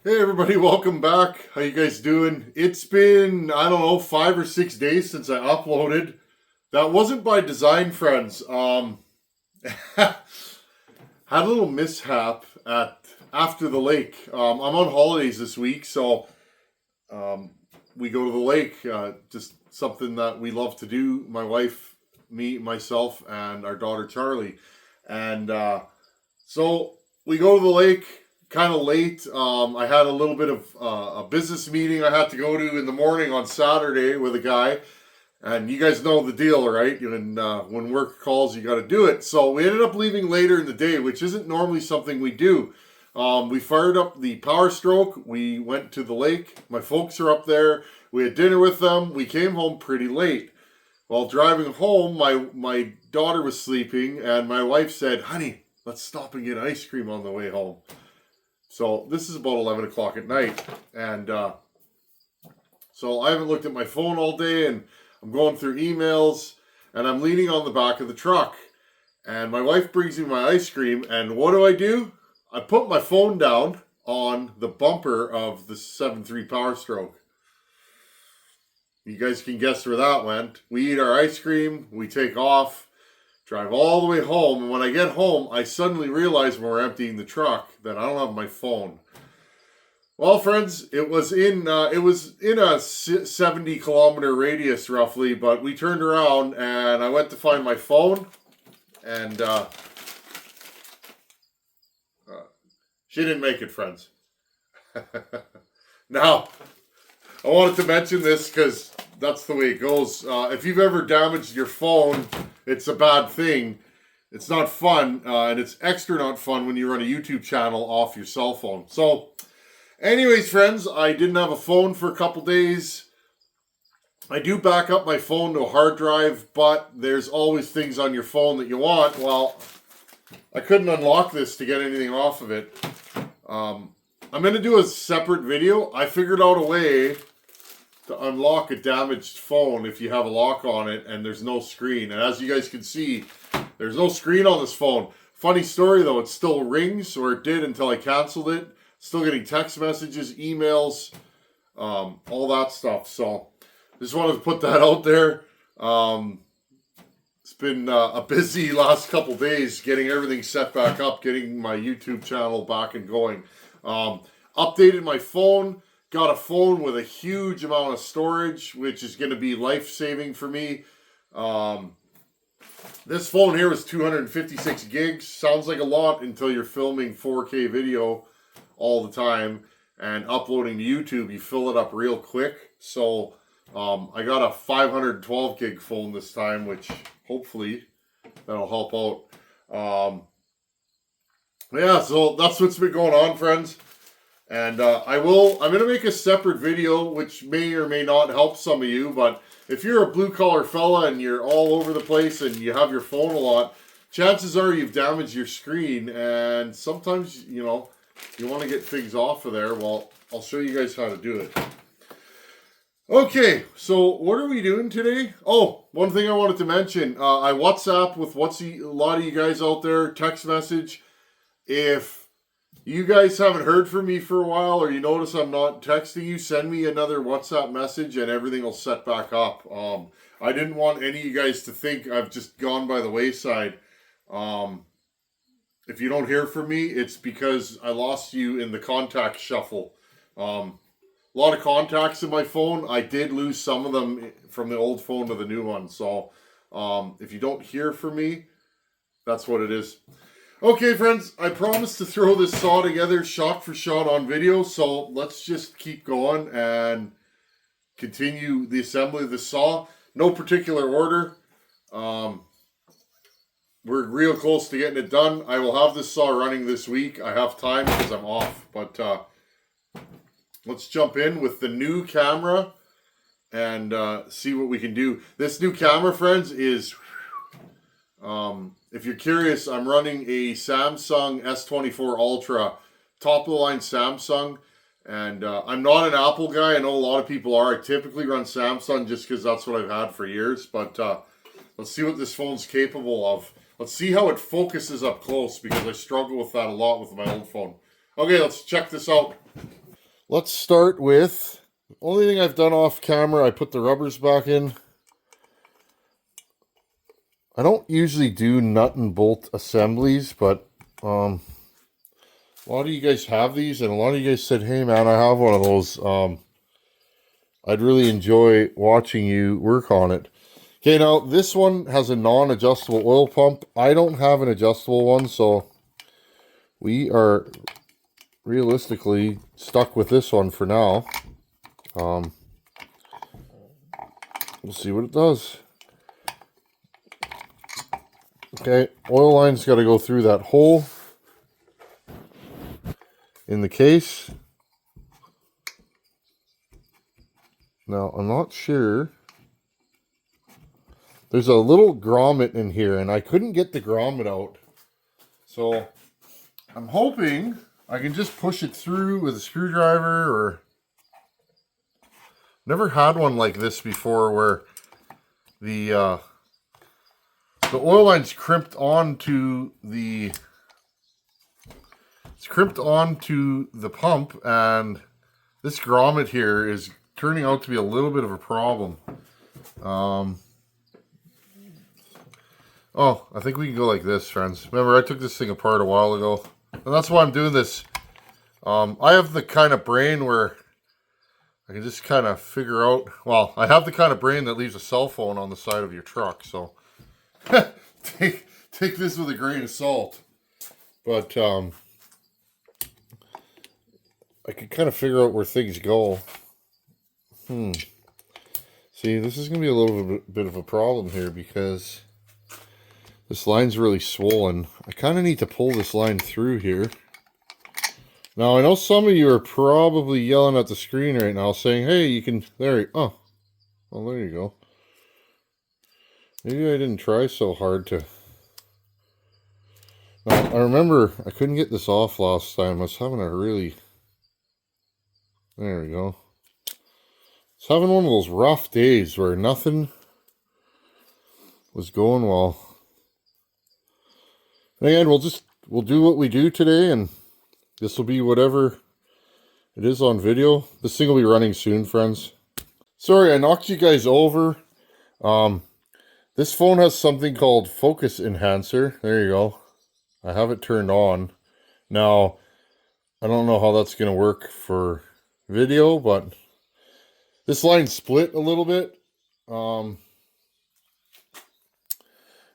Hey everybody, welcome back. How you guys doing? It's been, I don't know, 5 or 6 days since I uploaded. That wasn't by design, friends. Had a little mishap at after the lake. I'm on holidays this week, so we go to the lake. Just something that we love to do. My wife, me, myself, and our daughter Charlie. And so we go to the lake kind of late. I had a little bit of a business meeting I had to go to in the morning on Saturday with a guy. And you guys know the deal, right? And when work calls, you got to do it. So we ended up leaving later in the day, which isn't normally something we do. We fired up the Power Stroke. We went to the lake. My folks are up there. We had dinner with them. We came home pretty late. While driving home, my daughter was sleeping, and my wife said, "Honey, let's stop and get ice cream on the way home." So this is about 11 o'clock at night. And so I haven't looked at my phone all day, and I'm going through emails, and I'm leaning on the back of the truck. And my wife brings me my ice cream, and what do? I put my phone down on the bumper of the 7.3 Power Stroke. You guys can guess where that went. We eat our ice cream, we take off, drive all the way home, and when I get home, I suddenly realize when we're emptying the truck that I don't have my phone. Well, friends, it was in a 70-kilometer radius roughly, but we turned around and I went to find my phone, and she didn't make it, friends. Now, I wanted to mention this because that's the way it goes. If you've ever damaged your phone, it's a bad thing. It's not fun, and it's extra not fun when you run a YouTube channel off your cell phone. So, anyways, friends, I didn't have a phone for a couple days. I do back up my phone to a hard drive, but there's always things on your phone that you want. Well, I couldn't unlock this to get anything off of it. I'm going to do a separate video. I figured out a way to unlock a damaged phone if you have a lock on it and there's no screen. And as you guys can see, there's no screen on this phone. Funny story though, it still rings, or it did until I canceled it. Still getting text messages, emails, all that stuff. So just wanted to put that out there. It's been a busy last couple days getting everything set back up, getting my YouTube channel back and going. Updated my phone. Got a phone with a huge amount of storage, which is going to be life-saving for me. This phone here is 256 gigs. Sounds like a lot until you're filming 4K video all the time and uploading to YouTube. You fill it up real quick. So I got a 512 gig phone this time, which hopefully that'll help out. Yeah, so that's what's been going on, friends. And I'm going to make a separate video, which may or may not help some of you, but if you're a blue-collar fella and you're all over the place and you have your phone a lot, chances are you've damaged your screen, and sometimes, you know, you want to get things off of there. Well, I'll show you guys how to do it. Okay, so what are we doing today? Oh, one thing I wanted to mention. I WhatsApp with a lot of you guys out there, text message. If you guys haven't heard from me for a while, or you notice I'm not texting you, send me another WhatsApp message and everything will set back up. I didn't want any of you guys to think I've just gone by the wayside. If you don't hear from me, it's because I lost you in the contact shuffle. A lot of contacts in my phone. I did lose some of them from the old phone to the new one. So if you don't hear from me, that's what it is. Okay, friends, I promised to throw this saw together shot for shot on video, so let's just keep going and continue the assembly of the saw. No particular order. We're real close to getting it done. I will have this saw running this week. I have time because I'm off, but let's jump in with the new camera and see what we can do. This new camera, friends, is... if you're curious, I'm running a Samsung S24 Ultra, top of the line Samsung, and I'm not an Apple guy. I know a lot of people are. I typically run Samsung just because that's what I've had for years, but let's see what this phone's capable of. Let's see how it focuses up close, because I struggle with that a lot with my old phone. Okay, let's check this out. Let's start with, the only thing I've done off camera, I put the rubbers back in. I don't usually do nut and bolt assemblies, but a lot of you guys have these, and a lot of you guys said, hey man, I have one of those. I'd really enjoy watching you work on it. Okay, now this one has a non-adjustable oil pump. I don't have an adjustable one, so we are realistically stuck with this one for now. We'll see what it does. Okay, oil line's got to go through that hole in the case. Now, I'm not sure. There's a little grommet in here, and I couldn't get the grommet out. So, I'm hoping I can just push it through with a screwdriver, or... Never had one like this before where the oil line's crimped onto the... It's crimped onto the pump, and this grommet here is turning out to be a little bit of a problem. Oh, I think we can go like this, friends. Remember, I took this thing apart a while ago, and that's why I'm doing this. I have the kind of brain where I can just kind of figure out, well, I have the kind of brain that leaves a cell phone on the side of your truck, so take this with a grain of salt. But I can kind of figure out where things go. See, this is going to be a little bit of a problem here because this line's really swollen. I kind of need to pull this line through here. Now, I know some of you are probably yelling at the screen right now saying, hey, you can, there you go. Maybe I didn't try so hard to... Now, I remember I couldn't get this off last time. I was having a really... There we go. I was having one of those rough days where nothing was going well. And again, we'll do what we do today, and this will be whatever it is on video. This thing will be running soon, friends. Sorry, I knocked you guys over. This phone has something called focus enhancer. There you go. I have it turned on. Now, I don't know how that's going to work for video, but this line split a little bit.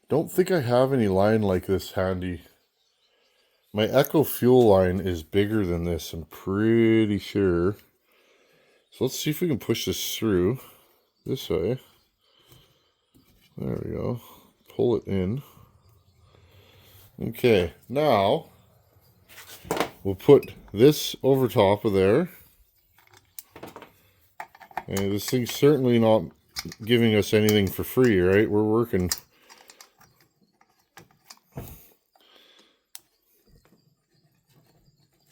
Don't think I have any line like this handy. My Echo Fuel line is bigger than this, I'm pretty sure. So let's see if we can push this through this way. There we go. Pull it in. Okay, now we'll put this over top of there. And this thing's certainly not giving us anything for free, right? We're working.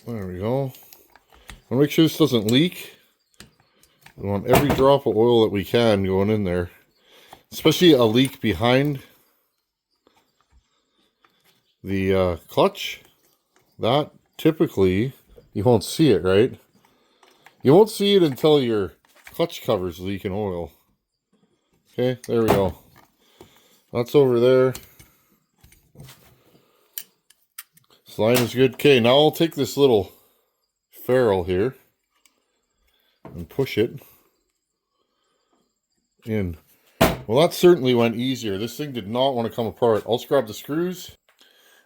There we go. I'll make sure this doesn't leak. We want every drop of oil that we can going in there. Especially a leak behind the clutch. That typically, you won't see it, right? You won't see it until your clutch cover's leaking oil. Okay, there we go. That's over there. This line is good. Okay, now I'll take this little ferrule here and push it in. Well, that certainly went easier. This thing did not want to come apart. I'll just grab the screws.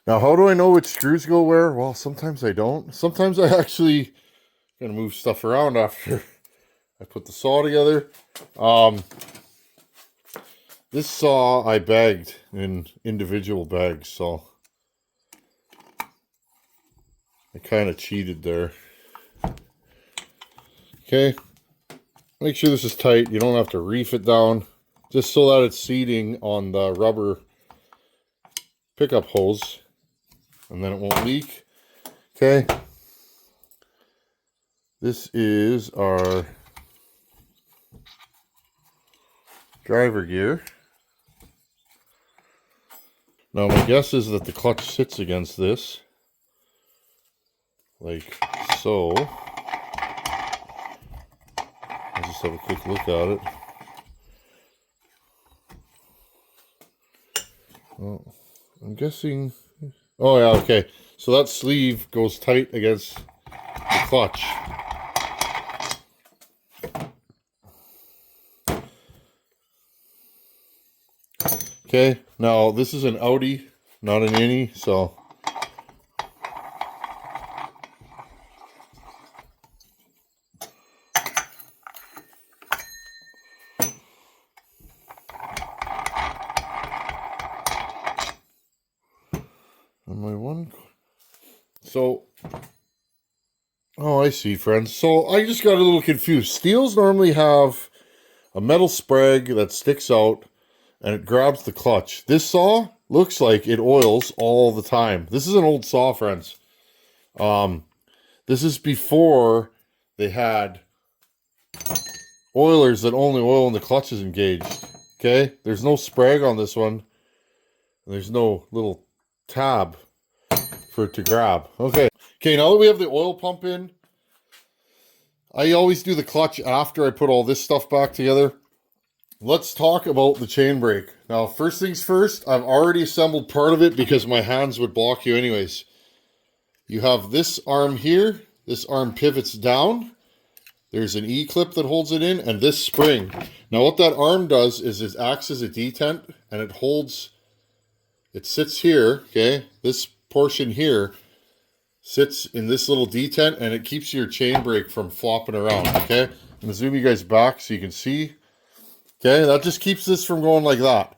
Now, how do I know which screws go where? Well, sometimes I don't. Sometimes I actually gonna move stuff around after I put the saw together. This saw I bagged in individual bags, so I kind of cheated there. Okay, make sure this is tight. You don't have to reef it down, just so that it's seating on the rubber pickup hose, and then it won't leak. Okay, this is our driver gear. Now my guess is that the clutch sits against this, like so. just have a quick look at it. Oh, I'm guessing... Oh, yeah, okay. So that sleeve goes tight against the clutch. Okay, now this is an outie, not an innie, so... So, oh, I see, friends. So I just got a little confused. Stihls normally have a metal sprag that sticks out and it grabs the clutch. This saw looks like it oils all the time. This is an old saw, friends. This is before they had oilers that only oil when the clutch is engaged. Okay, there's no sprag on this one. There's no little tab for it to grab. Okay, now that we have the oil pump in, I always do the clutch after I put all this stuff back together. Let's talk about the chain brake. Now, first things first, I've already assembled part of it because my hands would block you anyways. You have this arm here. This arm pivots down. There's an E-clip that holds it in, and this spring. Now, what that arm does is it acts as a detent, and it holds, it sits here, okay? This portion here sits in this little detent, and it keeps your chain brake from flopping around, okay? I'm going to zoom you guys back so you can see. Okay, that just keeps this from going like that.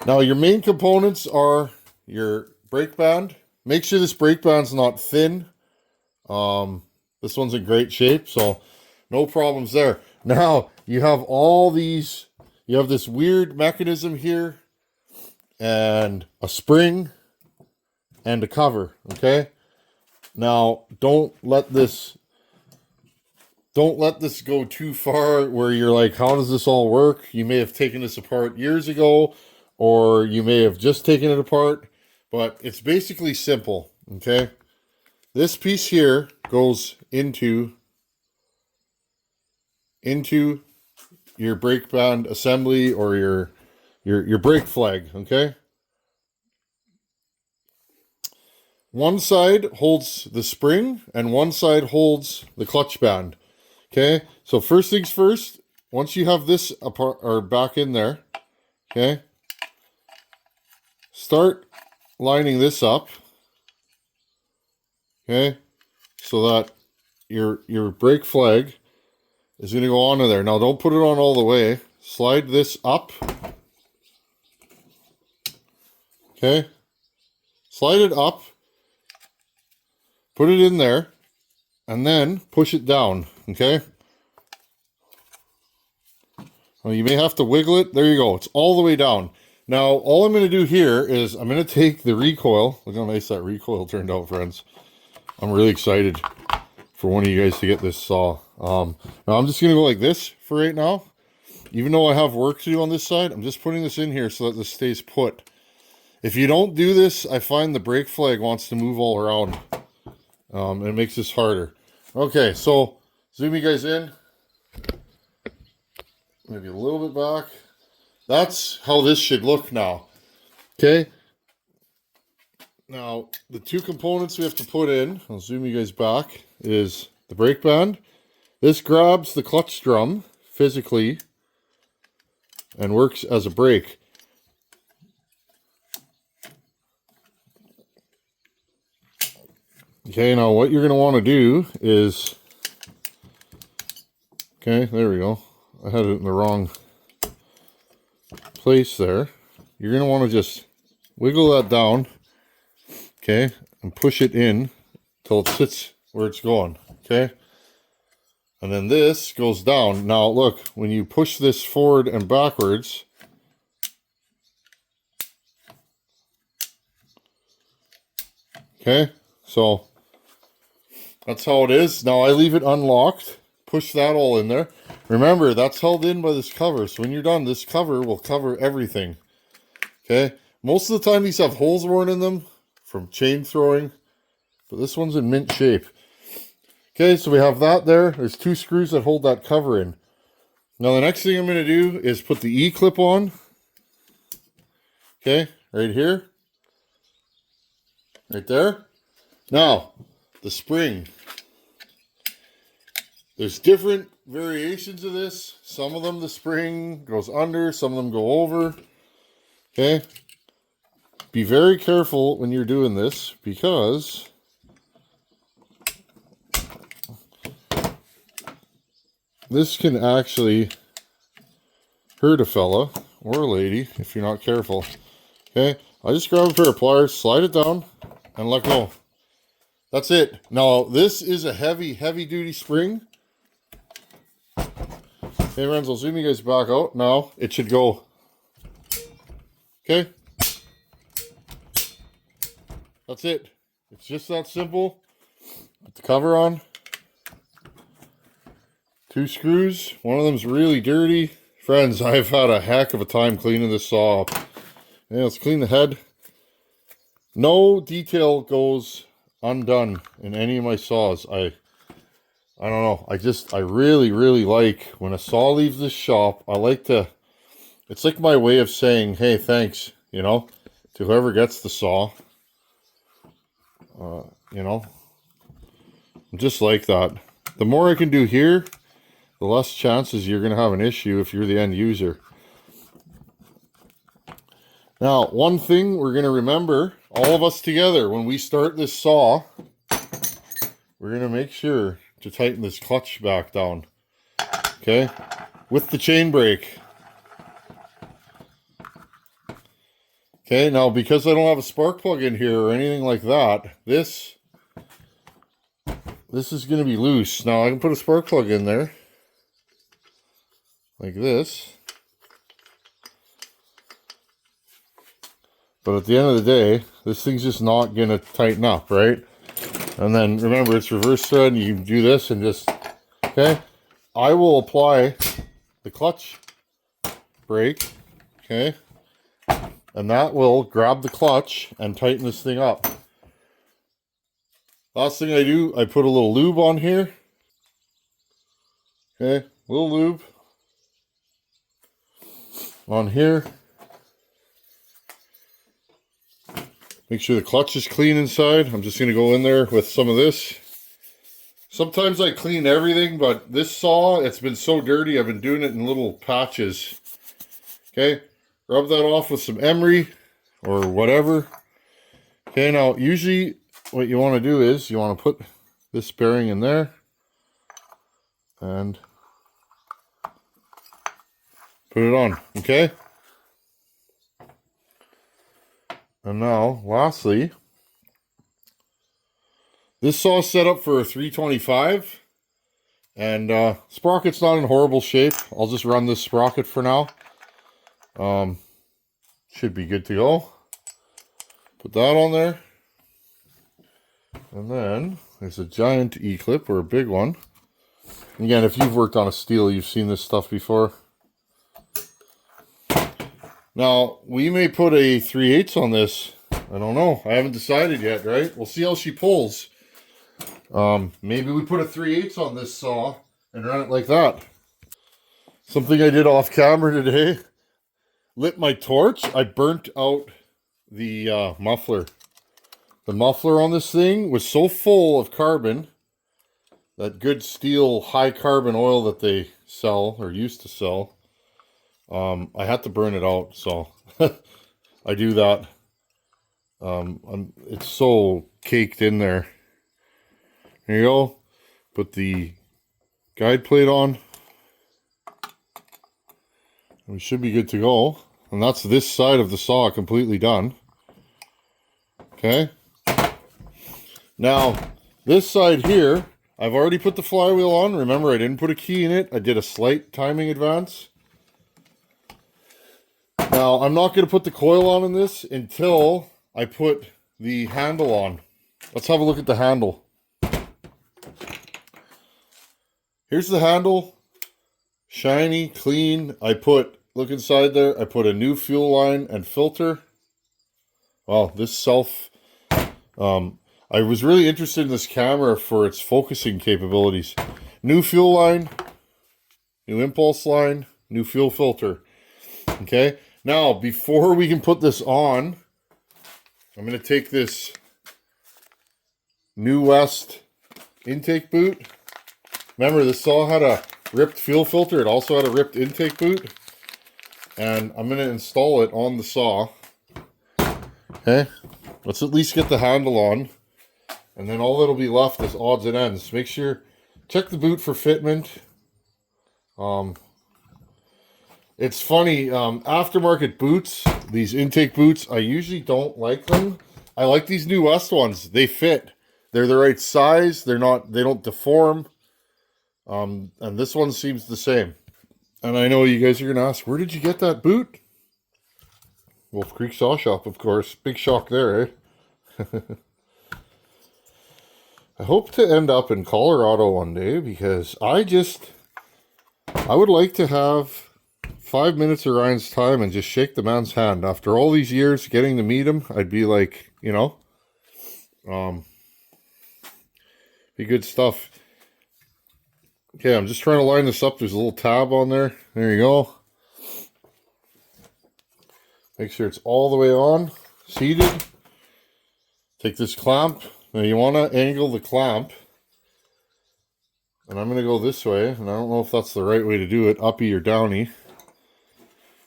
Now, your main components are your brake band. Make sure this brake band's not thin. This one's in great shape, so no problems there. Now, you have all these, you have this weird mechanism here, and a spring, and a cover, okay? Now, don't let this go too far where you're like, how does this all work? You may have taken this apart years ago, or you may have just taken it apart, but it's basically simple, okay? This piece here goes into your brake band assembly or your brake flag, okay? One side holds the spring and one side holds the clutch band. Okay, so first things first, once you have this apart or back in there, okay, start lining this up, okay, so that your brake flag is going to go onto there. Now, don't put it on all the way. Slide this up, okay, slide it up, put it in there, and then push it down, okay? Well, you may have to wiggle it. There you go. It's all the way down. Now, all I'm going to do here is I'm going to take the recoil. Look how nice that recoil turned out, friends. I'm really excited for one of you guys to get this saw. Now, I'm just going to go like this for right now. Even though I have work to do on this side, I'm just putting this in here so that this stays put. If you don't do this, I find the brake flag wants to move all around. It makes this harder. Okay, so zoom you guys in. Maybe a little bit back. That's how this should look now. Okay. Now, the two components we have to put in, I'll zoom you guys back, is the brake band. This grabs the clutch drum physically and works as a brake. Okay, now what you're going to want to do is, okay, there we go. I had it in the wrong place there. You're going to want to just wiggle that down, okay, and push it in till it sits where it's going, okay? And then this goes down. Now, look, when you push this forward and backwards, okay, so that's how it is. Now I leave it unlocked, push that all in there. Remember, that's held in by this cover. So when you're done, this cover will cover everything. Okay. Most of the time these have holes worn in them from chain throwing, but this one's in mint shape. Okay, so we have that there. There's two screws that hold that cover in. Now the next thing I'm going to do is put the E-clip on. Okay, right here. Right there. Now, the spring. There's different variations of this. Some of them the spring goes under, some of them go over. Okay. Be very careful when you're doing this because this can actually hurt a fella or a lady if you're not careful. Okay, I just grab a pair of pliers, slide it down, and let go. That's it. Now, this is a heavy duty spring. Okay, friends, I'll zoom you guys back out. Now, it should go. Okay. That's it. It's just that simple. Put the cover on. 2 screws. One of them's really dirty. Friends, I've had a heck of a time cleaning this saw up. Yeah, let's clean the head. No detail goes undone in any of my saws. I don't know. I really like when a saw leaves the shop. I like to, it's like my way of saying, hey, thanks, you know, to whoever gets the saw. You know, I'm just like that. The more I can do here, the less chances you're going to have an issue if you're the end user. Now, one thing we're going to remember, all of us together, when we start this saw, we're going to make sure to tighten this clutch back down. Okay? With the chain brake. Okay, now because I don't have a spark plug in here or anything like that, this is going to be loose. Now, I can put a spark plug in there. Like this. But at the end of the day, this thing's just not going to tighten up, right? And then remember, it's reverse thread, and you can do this and just, okay? I will apply the clutch brake, okay? And that will grab the clutch and tighten this thing up. Last thing I do, I put a little lube on here. Okay, little lube on here. Make sure the clutch is clean inside. I'm just going to go in there with some of this. Sometimes I clean everything, but this saw, it's been so dirty, I've been doing it in little patches. Okay, rub that off with some emery or whatever. Okay, now usually what you want to do is you want to put this bearing in there and put it on, okay? And now, lastly, this saw is set up for a 325, and sprocket's not in horrible shape. I'll just run this sprocket for now. Should be good to go. Put that on there. And then, there's a giant E-clip, or a big one. Again, if you've worked on a Stihl, you've seen this stuff before. Now, we may put a 3/8 on this. I don't know. I haven't decided yet, right? We'll see how she pulls. Maybe we put a 3/8 on this saw and run it like that. Something I did off camera today. Lit my torch. I burnt out the muffler. The muffler on this thing was so full of carbon, that good Stihl high carbon oil that they sell or used to sell. I had to burn it out, so I do that. It's so caked in there. There you go. Put the guide plate on. We should be good to go. And that's this side of the saw completely done. Okay. Now, this side here, I've already put the flywheel on. Remember, I didn't put a key in it. I did a slight timing advance. Now, I'm not going to put the coil on in this until I put the handle on. Let's have a look at the handle. Here's the handle. Shiny, clean. Look inside there. I put a new fuel line and filter. Well, this I was really interested in this camera for its focusing capabilities. New fuel line. new impulse line, new fuel filter. Okay, now before we can put this on, I'm going to take this New West intake boot. Remember, this saw had a ripped fuel filter. It also had a ripped intake boot. And I'm going to install it on the saw. Okay, let's at least get the handle on. And then all that'll be left is odds and ends. Make sure, check the boot for fitment. It's funny, aftermarket boots, these intake boots, I usually don't like them. I like these New West ones. They fit. They're the right size. They don't deform. And this one seems the same. And I know you guys are going to ask, where did you get that boot? Wolf Creek Saw Shop, of course. Big shock there, eh? I hope to end up in Colorado one day because I would like to have 5 minutes of Ryan's time and just shake the man's hand. After all these years getting to meet him, I'd be like, you know, be good stuff. Okay, I'm just trying to line this up. There's a little tab on there. There you go. Make sure it's all the way on, seated. Take this clamp. Now you want to angle the clamp. And I'm going to go this way. And I don't know if that's the right way to do it, uppy or downy.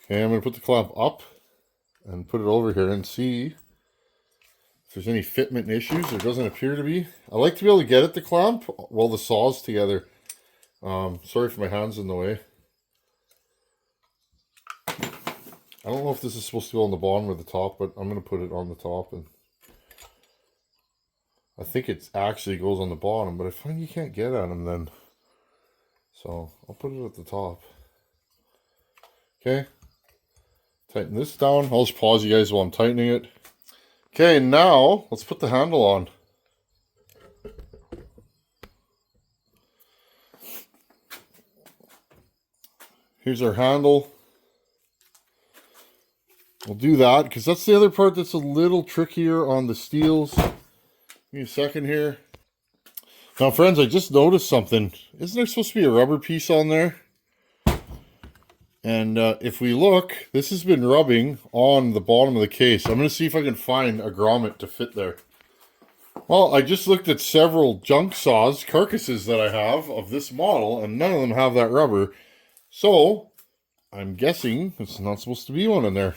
Okay, I'm going to put the clamp up and put it over here and see if there's any fitment issues. There doesn't appear to be. I like to be able to get at the clamp while the saw's together. Sorry for my hands in the way. I don't know if this is supposed to go on the bottom or the top, but I'm going to put it on the top. And I think it actually goes on the bottom, but I find you can't get at them then. So I'll put it at the top. Okay. Tighten this down. I'll just pause you guys while I'm tightening it. Okay, now let's put the handle on. Here's our handle. We'll do that because that's the other part that's a little trickier on the Stihls. Give me a second here. Now, friends, I just noticed something. Isn't there supposed to be a rubber piece on there? And if we look, this has been rubbing on the bottom of the case. I'm going to see if I can find a grommet to fit there. Well, I just looked at several junk saws, carcasses that I have of this model, and none of them have that rubber. So, I'm guessing it's not supposed to be one in there.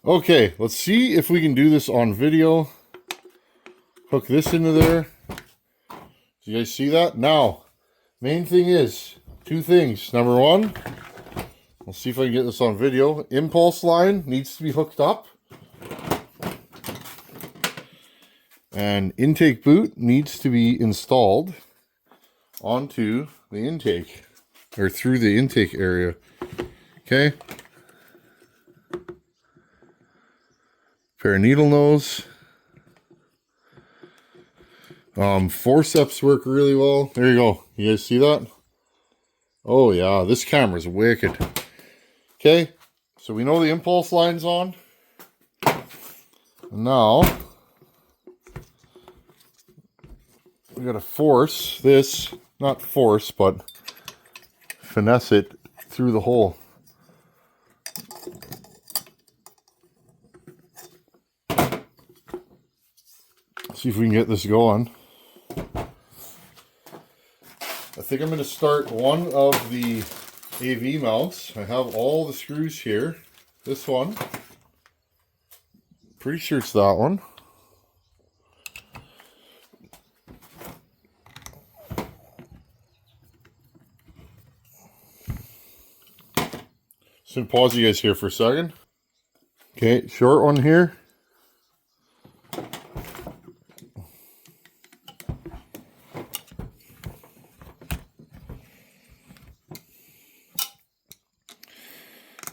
Okay, let's see if we can do this on video. Hook this into there. Do you guys see that? Now, main thing is, two things. Number one, we'll see if I can get this on video. Impulse line needs to be hooked up. And intake boot needs to be installed onto the intake, or through the intake area. Okay. Pair of needle nose. Forceps work really well. There you go. You guys see that? Oh yeah, this camera's wicked. Okay, so we know the impulse line's on. Now, we gotta force this, not force, but finesse it through the hole. See if we can get this going. I think I'm going to start one of the AV mounts. I have all the screws here. This one. Pretty sure it's that one. Just going to pause you guys here for a second. Okay, short one here.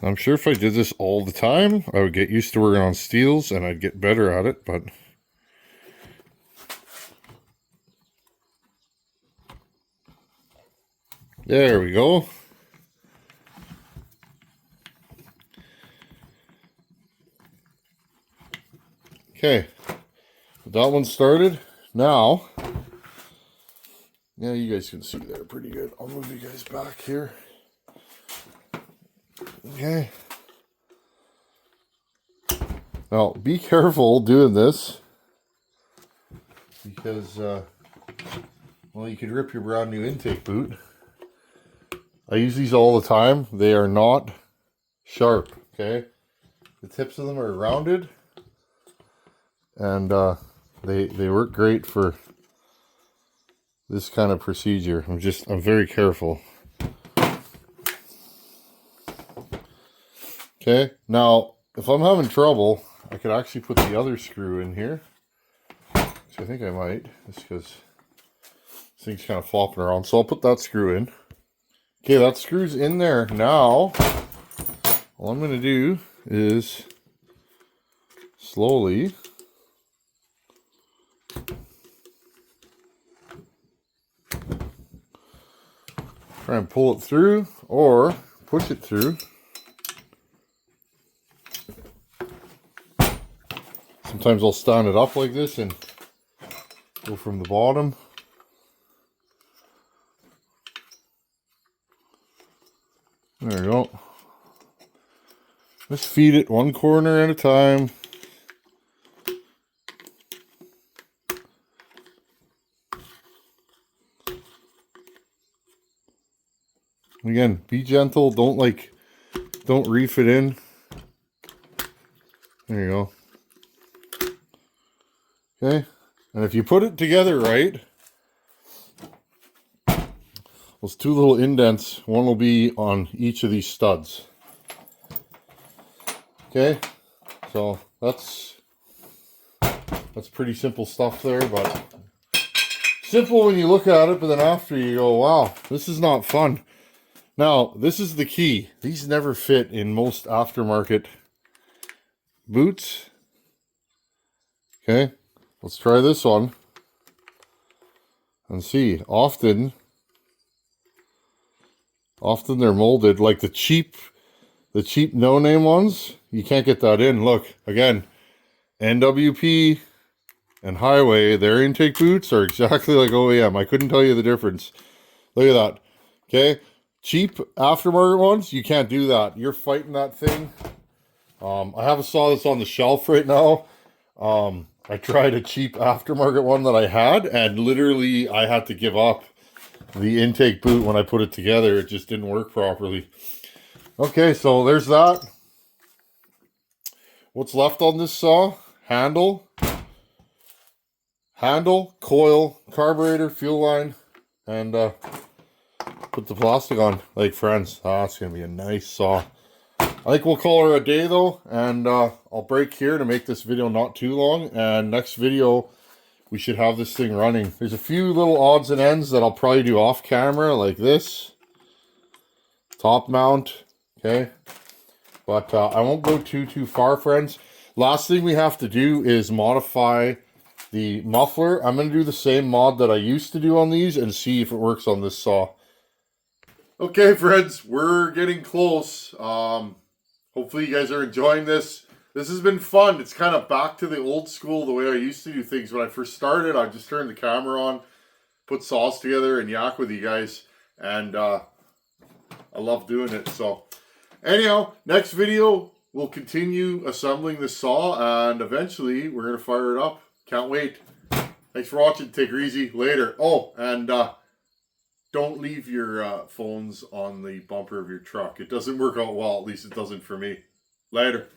I'm sure if I did this all the time, I would get used to working on Stihls and I'd get better at it, but there we go. Okay, that one started. Now, Yeah, you guys can see there pretty good. I'll move you guys back here. Okay. Now, be careful doing this because, well, you could rip your brand new intake boot. I use these all the time. They are not sharp, okay? The tips of them are rounded, and they work great for this kind of procedure. I'm very careful. Okay, now, if I'm having trouble, I could actually put the other screw in here. So I think I might, just because this thing's kind of flopping around. So I'll put that screw in. Okay, that screw's in there. Now, all I'm going to do is slowly try and pull it through or push it through. Sometimes I'll stand it up like this and go from the bottom. There we go. Just feed it one corner at a time. Again, be gentle. Don't reef it in. There you go. Okay. And if you put it together right, those two little indents, one will be on each of these studs. Okay. So that's pretty simple stuff there, but simple when you look at it, but then after you go, wow, this is not fun. Now, this is the key. These never fit in most aftermarket boots. Okay, let's try this one and see. Often they're molded like the cheap no-name ones. You can't get that in. Look, again, NWP and Highway, their intake boots are exactly like OEM. I couldn't tell you the difference. Look at that. Okay, cheap aftermarket ones, you can't do that. You're fighting that thing. I saw this on the shelf right now. I tried a cheap aftermarket one that I had, and literally I had to give up the intake boot when I put it together. It just didn't work properly. Okay, so there's that. What's left on this saw? Handle, coil, carburetor, fuel line, and put the plastic on. Like, friends, that's gonna be a nice saw. I think we'll call her a day though, and I'll break here to make this video not too long, and next video we should have this thing running. There's a few little odds and ends that I'll probably do off camera, like this top mount. Okay, but I won't go too far, friends. Last thing we have to do is modify the muffler. I'm going to do the same mod that I used to do on these and see if it works on this saw. Okay, friends, we're getting close. Hopefully you guys are enjoying this. This has been fun. It's kind of back to the old school, the way I used to do things. When I first started, I just turned the camera on, put saws together, and yak with you guys. And I love doing it. So anyhow, next video, we'll continue assembling the saw, and eventually we're going to fire it up. Can't wait. Thanks for watching. Take her easy. Later. Oh, and don't leave your phones on the bumper of your truck. It doesn't work out well. At least it doesn't for me. Later.